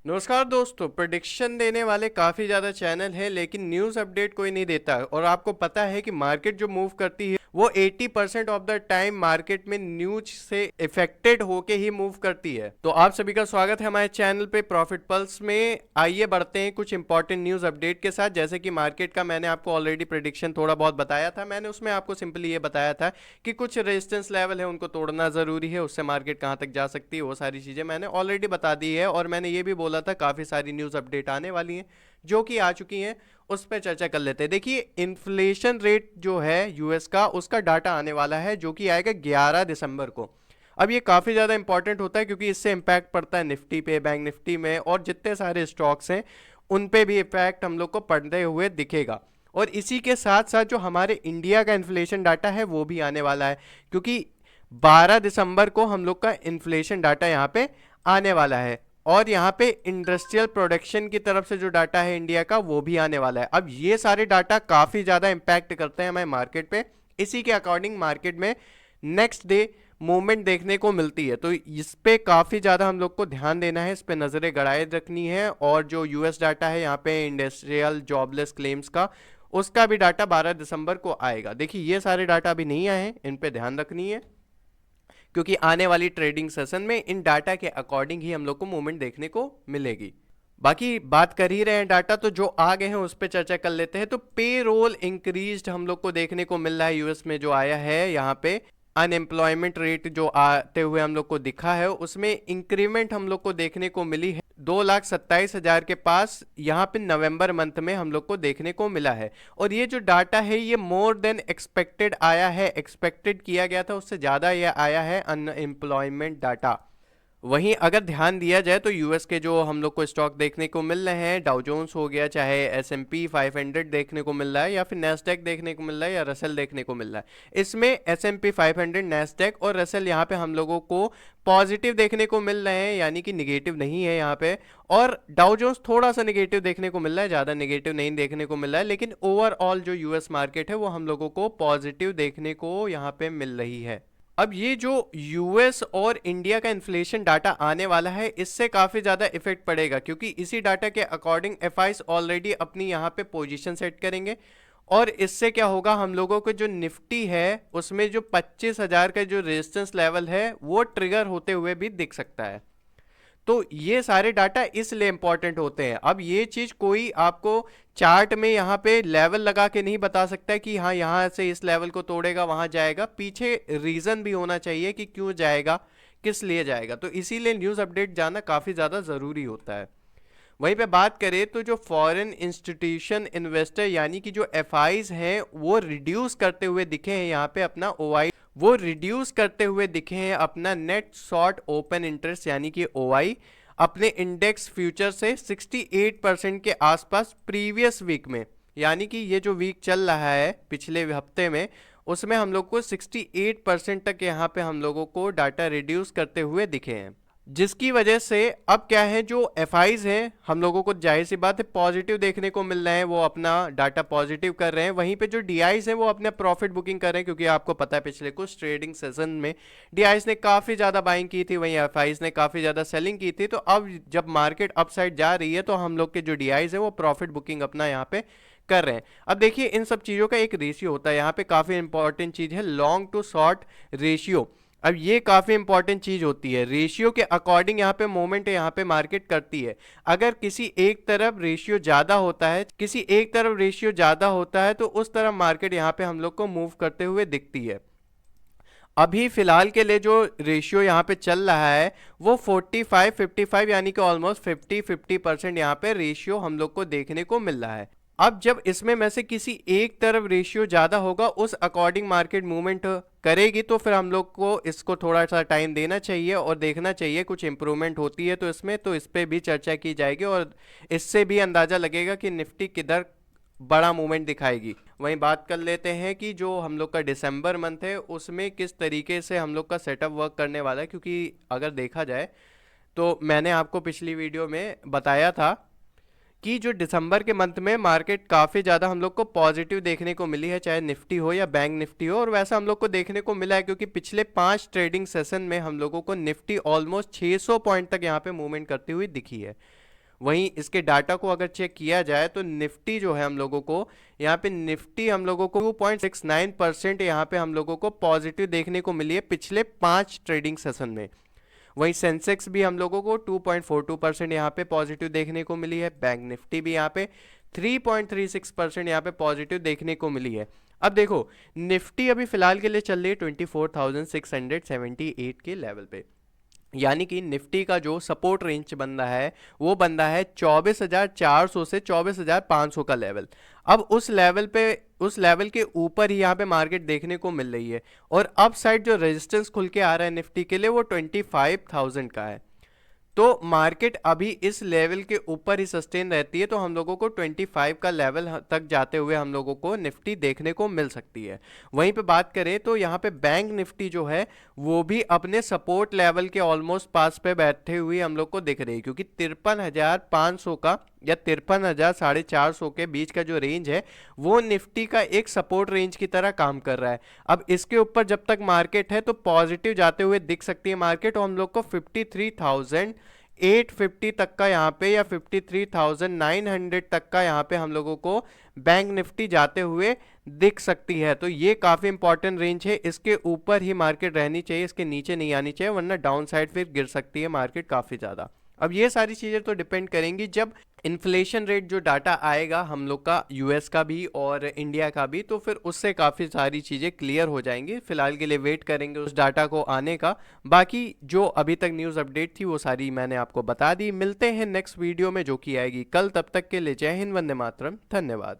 नमस्कार दोस्तों। प्रेडिक्शन देने वाले काफ़ी ज़्यादा चैनल हैं लेकिन न्यूज़ अपडेट कोई नहीं देता। और आपको पता है कि मार्केट जो मूव करती है वो 80% ऑफ द टाइम मार्केट में न्यूज से इफेक्टेड होके ही मूव करती है। तो आप सभी का स्वागत है हमारे चैनल पे प्रॉफिट पल्स में। आइए बढ़ते हैं कुछ इंपॉर्टेंट न्यूज़ अपडेट के साथ। जैसे कि मार्केट का मैंने आपको ऑलरेडी प्रेडिक्शन थोड़ा बहुत बताया था। मैंने उसमें आपको सिंपली ये बताया था कि कुछ रेजिस्टेंस लेवल है उनको तोड़ना ज़रूरी है, उससे मार्केट कहाँ तक जा सकती है, वो सारी चीज़ें मैंने ऑलरेडी बता दी है। और मैंने ये भी बोला था काफ़ी सारी न्यूज़ अपडेट आने वाली हैं जो कि आ चुकी हैं, उस पर चर्चा कर लेते हैं। देखिए, इन्फ्लेशन रेट जो है यूएस का, उसका डाटा आने वाला है जो कि आएगा 11 दिसंबर को। अब ये काफ़ी ज़्यादा इंपॉर्टेंट होता है क्योंकि इससे इम्पैक्ट पड़ता है निफ्टी पे, बैंक निफ्टी में, और जितने सारे स्टॉक्स हैं उन पे भी इफेक्ट हम लोग को पड़ते हुए दिखेगा। और इसी के साथ साथ जो हमारे इंडिया का इन्फ्लेशन डाटा है वो भी आने वाला है, क्योंकि 12 दिसंबर को हम लोग का इन्फ्लेशन डाटा यहाँ पे आने वाला है। और यहाँ पे इंडस्ट्रियल प्रोडक्शन की तरफ से जो डाटा है इंडिया का वो भी आने वाला है। अब ये सारे डाटा काफ़ी ज़्यादा इम्पैक्ट करते हैं हमारे मार्केट पे। इसी के अकॉर्डिंग मार्केट में नेक्स्ट डे मूवमेंट देखने को मिलती है। तो इस पे काफ़ी ज़्यादा हम लोग को ध्यान देना है, इस पे नज़रें गड़ाए रखनी है। और जो यूएस डाटा है यहाँ पे इंडस्ट्रियल जॉबलेस क्लेम्स का, उसका भी डाटा 12 दिसंबर को आएगा। देखिए, ये सारे डाटा अभी नहीं आए हैं, इन पे ध्यान रखनी है क्योंकि आने वाली ट्रेडिंग सेशन में इन डाटा के अकॉर्डिंग ही हम लोग को मूवमेंट देखने को मिलेगी। बाकी बात कर ही रहे हैं डाटा, तो जो आ गए हैं उस पर चर्चा कर लेते हैं। तो पे रोल इंक्रीज्ड हम लोग को देखने को मिल रहा है यूएस में, जो आया है यहाँ पे अनएम्प्लॉयमेंट रेट जो आते हुए हम लोग को दिखा है, उसमें इंक्रीमेंट हम लोग को देखने को मिली है 2,27,000 के पास। यहाँ पे नवंबर मंथ में हम लोग को देखने को मिला है। और ये जो डाटा है ये मोर देन एक्सपेक्टेड आया है, एक्सपेक्टेड किया गया था उससे ज़्यादा ये आया है अनएम्प्लॉयमेंट डाटा। वहीं अगर ध्यान दिया जाए तो यूएस के जो हम लोग को स्टॉक देखने को मिल रहे हैं, डाउ जोन्स हो गया, चाहे एसएमपी 500 देखने को मिल रहा है, या फिर नैस्डैक देखने को मिल रहा है, या रसेल देखने को मिल रहा है। इसमें एसएमपी 500, नैस्डैक और रसेल यहाँ पे हम लोगों को पॉजिटिव देखने को मिल रहे हैं, यानी कि निगेटिव नहीं है यहाँ पे। और डाउ जोन्स थोड़ा सा निगेटिव देखने को मिल रहा है, ज़्यादा निगेटिव नहीं देखने को मिल रहा है। लेकिन ओवरऑल जो यूएस मार्केट है वो हम लोगों को पॉजिटिव देखने को यहाँ पे मिल रही है। अब ये जो यूएस और इंडिया का इन्फ्लेशन डाटा आने वाला है, इससे काफ़ी ज़्यादा इफेक्ट पड़ेगा, क्योंकि इसी डाटा के अकॉर्डिंग एफआईज ऑलरेडी अपनी यहाँ पे पोजीशन सेट करेंगे। और इससे क्या होगा, हम लोगों को जो निफ्टी है उसमें जो 25,000 का जो रेजिस्टेंस लेवल है वो ट्रिगर होते हुए भी दिख सकता है। तो ये सारे डाटा इसलिए इंपॉर्टेंट होते हैं। अब ये चीज कोई आपको चार्ट में यहाँ पे लेवल लगा के नहीं बता सकता कि हाँ यहाँ से इस लेवल को तोड़ेगा वहां जाएगा। पीछे रीजन भी होना चाहिए कि क्यों जाएगा, किस लिए जाएगा। तो इसीलिए न्यूज अपडेट जाना काफी ज्यादा जरूरी होता है। वहीं पे बात करें तो जो फॉरेन इंस्टीट्यूशन इन्वेस्टर यानी कि जो एफआईज हैं वो रिड्यूस करते हुए दिखे हैं यहाँ पे अपना ओआई, वो रिड्यूस करते हुए दिखे हैं अपना नेट शॉर्ट ओपन इंटरेस्ट यानी कि ओआई अपने इंडेक्स फ्यूचर से 68% के आसपास प्रीवियस वीक में। यानी कि ये जो वीक चल रहा है पिछले हफ्ते में, उसमें हम लोग को 68% तक यहाँ पे हम लोगों को डाटा रिड्यूस करते हुए दिखे हैं। जिसकी वजह से अब क्या है, जो एफआईज हैं हम लोगों को जाहिर सी बात है पॉजिटिव देखने को मिल रहे हैं, वो अपना डाटा पॉजिटिव कर रहे हैं। वहीं पे जो डीआईज हैं वो अपने प्रॉफिट बुकिंग कर रहे हैं, क्योंकि आपको पता है पिछले कुछ ट्रेडिंग सेशन में डीआईज ने काफ़ी ज़्यादा बाइंग की थी, वहीं एफआईज ने काफ़ी ज़्यादा सेलिंग की थी। तो अब जब मार्केट अपसाइड जा रही है तो हम लोग के जो डीआईज है वो प्रॉफिट बुकिंग अपना यहाँ पे कर रहे हैं। अब देखिए, इन सब चीज़ों का एक रेशियो होता है, यहाँ पे काफ़ी इंपॉर्टेंट चीज़ है लॉन्ग टू शॉर्ट रेशियो। अब ये काफ़ी इंपॉर्टेंट चीज़ होती है, रेशियो के अकॉर्डिंग यहाँ पे मूवमेंट यहाँ पे मार्केट करती है। अगर किसी एक तरफ रेशियो ज़्यादा होता है, किसी एक तरफ रेशियो ज़्यादा होता है, तो उस तरफ मार्केट यहाँ पे हम लोग को मूव करते हुए दिखती है। अभी फिलहाल के लिए जो रेशियो यहाँ पे चल रहा है वो 45-55 यानी कि ऑलमोस्ट 50-50% यहाँ पे रेशियो हम लोग को देखने को मिल रहा है। अब जब इसमें में से किसी एक तरफ रेशियो ज़्यादा होगा, उस अकॉर्डिंग मार्केट मूवमेंट करेगी, तो फिर हम लोग को इसको थोड़ा सा टाइम देना चाहिए और देखना चाहिए कुछ इंप्रूवमेंट होती है तो इसमें, तो इस पर भी चर्चा की जाएगी और इससे भी अंदाज़ा लगेगा कि निफ्टी किधर बड़ा मूवमेंट दिखाएगी। वहीं बात कर लेते हैं कि जो हम लोग का दिसंबर मंथ है उसमें किस तरीके से हम लोग का सेटअप वर्क करने वाला है, क्योंकि अगर देखा जाए तो मैंने आपको पिछली वीडियो में बताया था कि जो दिसंबर के मंथ में मार्केट काफ़ी ज़्यादा हम लोग को पॉजिटिव देखने को मिली है, चाहे निफ्टी हो या बैंक निफ्टी हो। और वैसा हम लोग को देखने को मिला है क्योंकि पिछले 5 ट्रेडिंग सेशन में हम लोगों को निफ्टी ऑलमोस्ट 600 पॉइंट तक यहाँ पे मूवमेंट करती हुई दिखी है। वहीं इसके डाटा को अगर चेक किया जाए तो निफ्टी जो है हम लोगों को यहाँ पे निफ्टी हम लोगों को 2.69% यहाँ पे हम लोगों को पॉजिटिव देखने को मिली है पिछले 5 ट्रेडिंग सेशन में। वहीं सेंसेक्स भी हम लोगों को 2.42% यहाँ पे पॉजिटिव देखने को मिली है। बैंक निफ्टी भी यहाँ पे 3.36% यहाँ पे पॉजिटिव देखने को मिली है। अब देखो निफ्टी अभी फिलहाल के लिए चल रही है 24,678 के लेवल पे, यानी कि निफ्टी का जो सपोर्ट रेंज बंदा है वो बंदा है 24,400 से 24,500 का लेवल। अब उस लेवल के ऊपर ही यहाँ पे मार्केट देखने को मिल रही है और अप साइड जो रेजिस्टेंस खुल के आ रहा है निफ्टी के लिए वो 25,000 का है। तो मार्केट अभी इस लेवल के ऊपर ही सस्टेन रहती है तो हम लोगों को 25 का लेवल तक जाते हुए हम लोगों को निफ्टी देखने को मिल सकती है। वहीं पे बात करें तो यहाँ पे बैंक निफ्टी जो है वो भी अपने सपोर्ट लेवल के ऑलमोस्ट पास पे बैठे हुए हम लोग को दिख रही है, क्योंकि 53,500 का या 53,450 के बीच का जो रेंज है वो निफ्टी का एक सपोर्ट रेंज की तरह काम कर रहा है। अब इसके ऊपर जब तक मार्केट है तो पॉजिटिव जाते हुए दिख सकती है मार्केट, और हम लोग को 53,850 तक का यहाँ पे या 53,900 तक का यहाँ पे हम लोगों को बैंक निफ्टी जाते हुए दिख सकती है। तो ये काफ़ी इंपॉर्टेंट रेंज है, इसके ऊपर ही मार्केट रहनी चाहिए, इसके नीचे नहीं आनी चाहिए, वरना डाउन साइड फिर गिर सकती है मार्केट काफ़ी ज़्यादा। अब ये सारी चीज़ें तो डिपेंड करेंगी जब इन्फ्लेशन रेट जो डाटा आएगा हम लोग का यूएस का भी और इंडिया का भी, तो फिर उससे काफ़ी सारी चीज़ें क्लियर हो जाएंगी। फिलहाल के लिए वेट करेंगे उस डाटा को आने का। बाकी जो अभी तक न्यूज़ अपडेट थी वो सारी मैंने आपको बता दी। मिलते हैं नेक्स्ट वीडियो में जो कि आएगी कल, तब तक के लिए जय हिंद, वंदे मातरम, धन्यवाद।